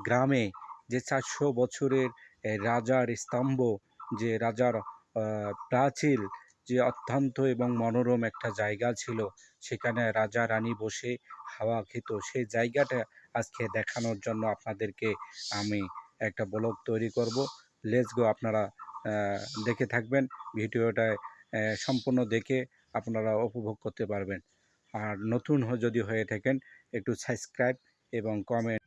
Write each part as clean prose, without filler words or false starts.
গ্রামে যে ৪০০ বছরের রাজার স্তম্ভ, যে রাজার প্রাচীর, যে অত্যন্ত এবং মনোরম একটা জায়গা ছিল, সেখানে রাজা রানী বসে হাওয়া খেত, সেই জায়গাটা আজকে দেখানোর জন্য আপনাদেরকে আমি একটা ব্লগ তৈরি করব। লেটস গো, আপনারা দেখে থাকবেন ভিডিওটা, সম্পূর্ণ দেখে আপনারা উপভোগ করতে পারবেন। আর নতুন যদি হয়ে থাকেন একটু সাবস্ক্রাইব এবং কমেন্ট।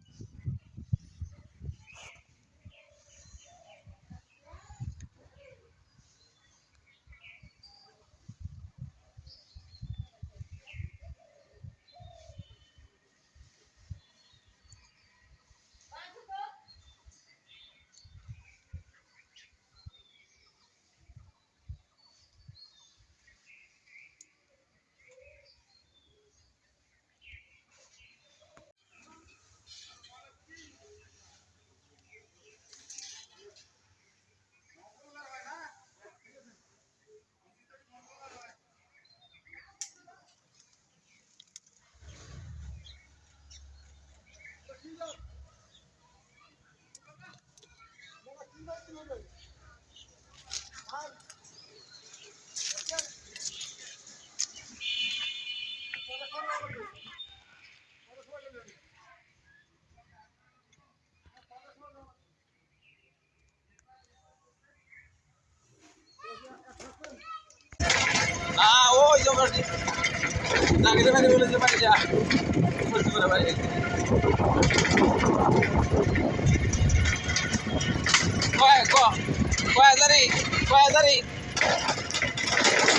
ওই জন্য নাগিতে মানে বলে যে পারে যা বলতে পারে ভাই কয় ক কয় হাজারি কয় হাজারি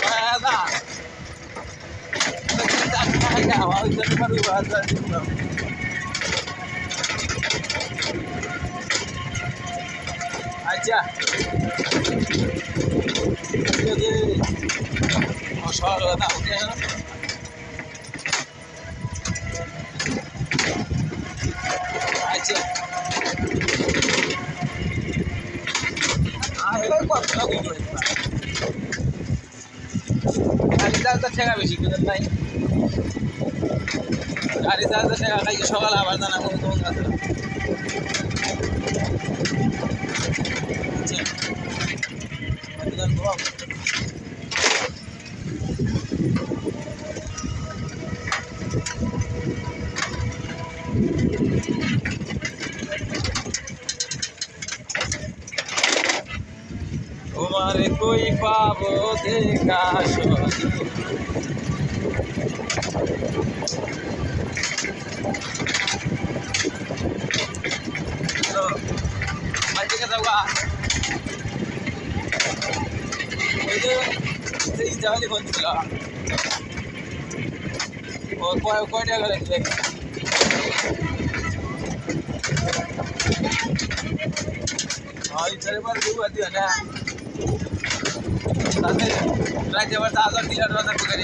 কয় হাজার আচ্ছা সরল না ওকে আচ্ছা গাড়ি চার্জটা ঠেকা বেশি বুঝলেন নাই গাড়ি চার্জটা ঠেকা খাই সকালে আবার জানা কোনো তখন আছে তোমারে কই পাবো দেখা আজকে যাওয়া ওই যে সেই জায়গায় ফোন ছিল ও কয় টাকা লাগবে চারিবার দেবো দিও না তাতে রাজ্যে আবার 1000 করে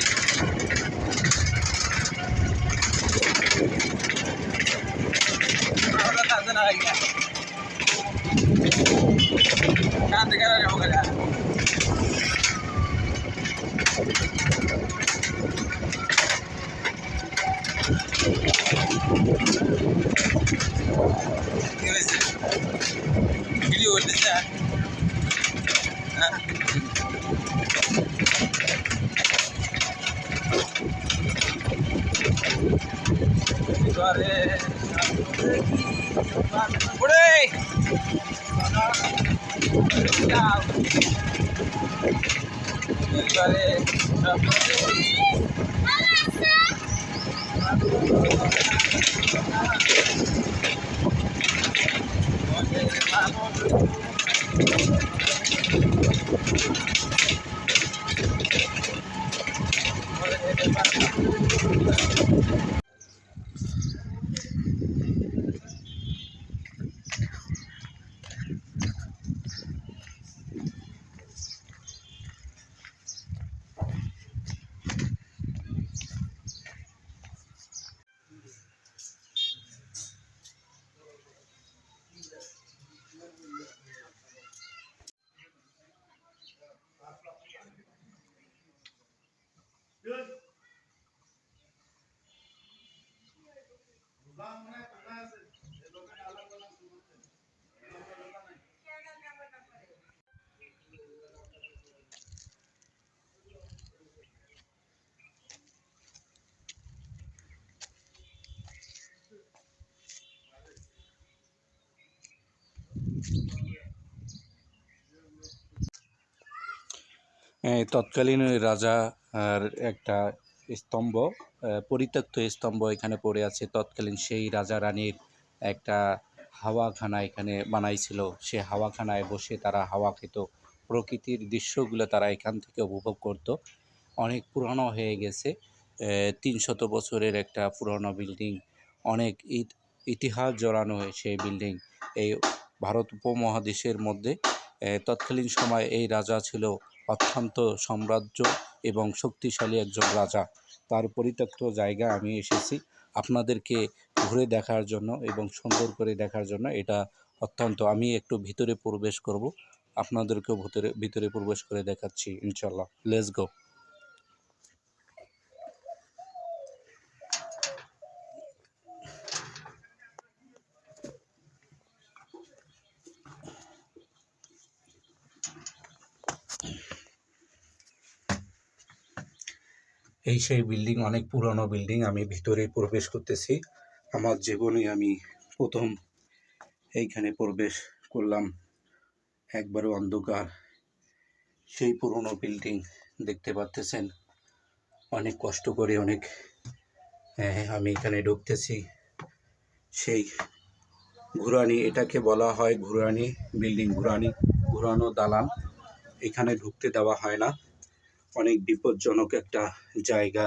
না কান থেকে যাবো গেলে কি হয়েছে ভিডিও করতেছে তৎকালীন ওই রাজা আর একটা স্তম্ভ, পরিত্যক্ত স্তম্ভ এখানে পড়ে আছে। তৎকালীন সেই রাজা রানীর একটা হাওয়াখানা এখানে বানাইছিল। সে হাওয়াখানায় বসে তারা হাওয়া খেত। প্রকৃতির দৃশ্যগুলো তারা এখান থেকে উপভোগ করত। অনেক পুরানো হয়ে গেছে, ৩০০ বছরের একটা পুরানো বিল্ডিং। অনেক ইতিহাস জড়ানো সেই বিল্ডিং। এই ভারত উপমহাদেশের মধ্যে তৎকালীন সময় এই রাজা ছিল অত্যন্ত সাম্রাজ্য এবং শক্তিশালী একজন রাজা। তার পরিত্যক্ত জায়গা আমি এসেছি আপনাদেরকে ঘুরে দেখার জন্য এবং সুন্দর করে দেখার জন্য। এটা অত্যন্ত, আমি একটু ভিতরে প্রবেশ করব, আপনাদেরকেও ভিতরে প্রবেশ করে দেখাচ্ছি ইনশাল্লাহ। Let's go. এই সেই বিল্ডিং, অনেক পুরনো বিল্ডিং। আমি ভিতরে প্রবেশ করতেছি। আমার জীবনে আমি প্রথম এইখানে প্রবেশ করলাম। একবারে অন্ধকার, সেই পুরনো বিল্ডিং দেখতে পাচ্ছেন। অনেক কষ্ট করে আমি এখানে ঢুকতেছি। সেই ঘুরানি, এটাকে বলা হয় ঘুরানি বিল্ডিং, ঘুরানো দালান। এখানে ঢুকতে দেওয়া হয় না, অনেক বিপজ্জনক একটা জায়গা।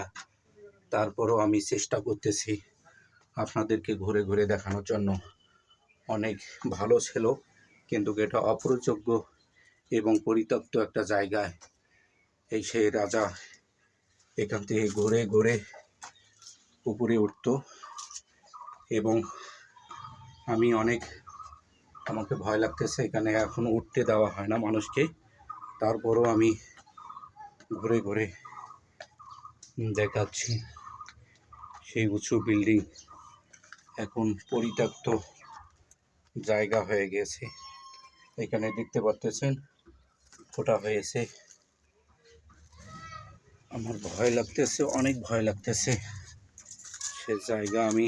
তারপরও আমি চেষ্টা করতেছি আপনাদেরকে ঘুরে ঘুরে দেখানোর জন্য। অনেক ভালো ছিল, কিন্তু এটা অপরিযোগ্য এবং পরিত্যক্ত একটা জায়গায় এই সেই রাজা এখান থেকে ঘুরে ঘুরে উপরে উঠত। এবং আমাকে ভয় লাগতেছে, এখানে এখন উঠতে দেওয়া হয় না মানুষকে। তারপরও আমি ঘুরে ঘুরে দেখাচ্ছি। সেই উঁচু বিল্ডিং এখন পরিত্যক্ত জায়গা হয়ে গেছে। এখানে দেখতে পাচ্ছেন ফোটা হয়েছে। আমার ভয় লাগতেছে, অনেক ভয় লাগতেছে। সে জায়গা আমি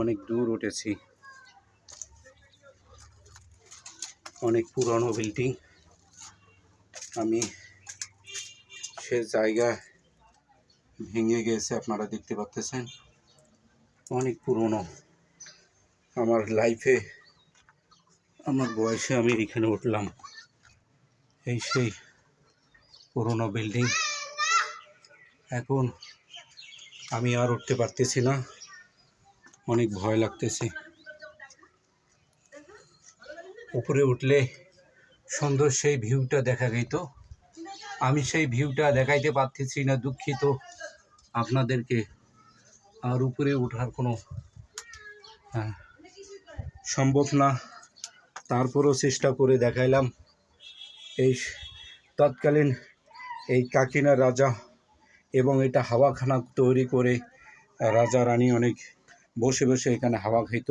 অনেক দূর উঠেছি। অনেক পুরনো বিল্ডিং। আমি সে জায়গা ভেঙে গেছে, আপনারা দেখতে পাচ্ছেন। অনেক পুরনো। আমার লাইফে, আমার বয়সে আমি এখানে উঠলাম। এই সেই পুরনো বিল্ডিং। এখন আমি আর উঠতে পারতেছি না, অনেক ভয় লাগতেছে। উপরে উঠলে সুন্দর সেই ভিউটা দেখা যেত। আমি সেই ভিউটা দেখাইতে পারতেছি না, দুঃখিত আপনাদেরকে। আর উপরে ওঠার কোনো সম্ভব না, তারপরও চেষ্টা করে দেখাইলাম। এই তৎকালীন এই কাকিনা রাজা, এবং এটা হাওয়াখানা তৈরি করে রাজা রানী অনেক বসে বসে এখানে হাওয়া খেত।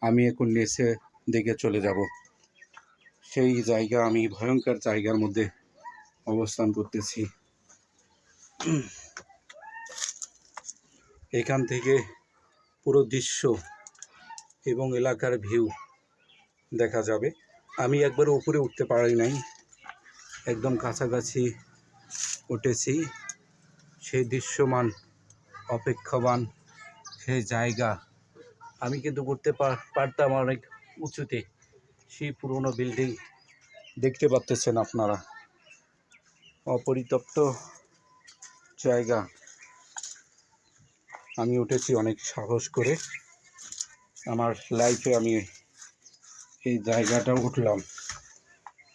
আমি এখন নিচে দিকে চলে যাব। সেই জায়গা, আমি ভয়ঙ্কর জায়গার মধ্যে অবস্থান করতেছি। এখান থেকে পুরো দৃশ্য এবং এলাকার ভিউ দেখা যাবে। আমি একবার উপরে উঠতে পারি নাই, একদম কাছাকাছি উঠেছি। সেই দৃশ্যমান, অপেক্ষমান সেই জায়গা আমি কিন্তু করতে পারতাম অনেক উঁচুতে। সেই পুরনো বিল্ডিং দেখতে পাচ্ছেন আপনারা, অপরিত্যক্ত জায়গা। আমি উঠেছি অনেক সাহস করে। আমার লাইফে আমি এই জায়গাটা উঠলাম।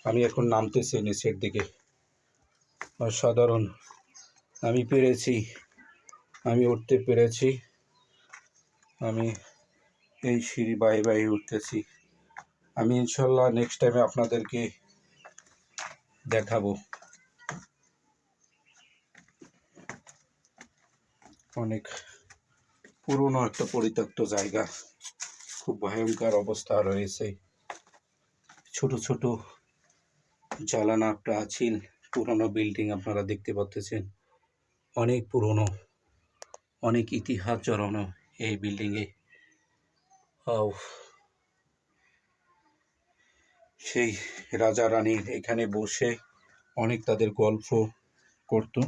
আমি এখন নামতেছি নিচের দিকে। অসাধারণ, আমি পেরেছি, আমি উঠতে পেরেছি। আমি এই সিঁড়ি বাই বাই উঠতেছি। আমি ইনশাল্লাহ নেক্সট টাইমে আপনাদেরকে দেখাবো। অনেক পুরনো একটা পরিত্যক্ত জায়গা, খুব ভয়ঙ্কর অবস্থা রয়েছে। ছোট ছোট জানালা, প্রাচীন পুরনো বিল্ডিং আপনারা দেখতে পাচ্ছেন। অনেক পুরনো, অনেক ইতিহাস জড়ানো এই বিল্ডিংয়ে। সেই রাজা রানীর এখানে বসে অনেক তাদের গল্প করতো।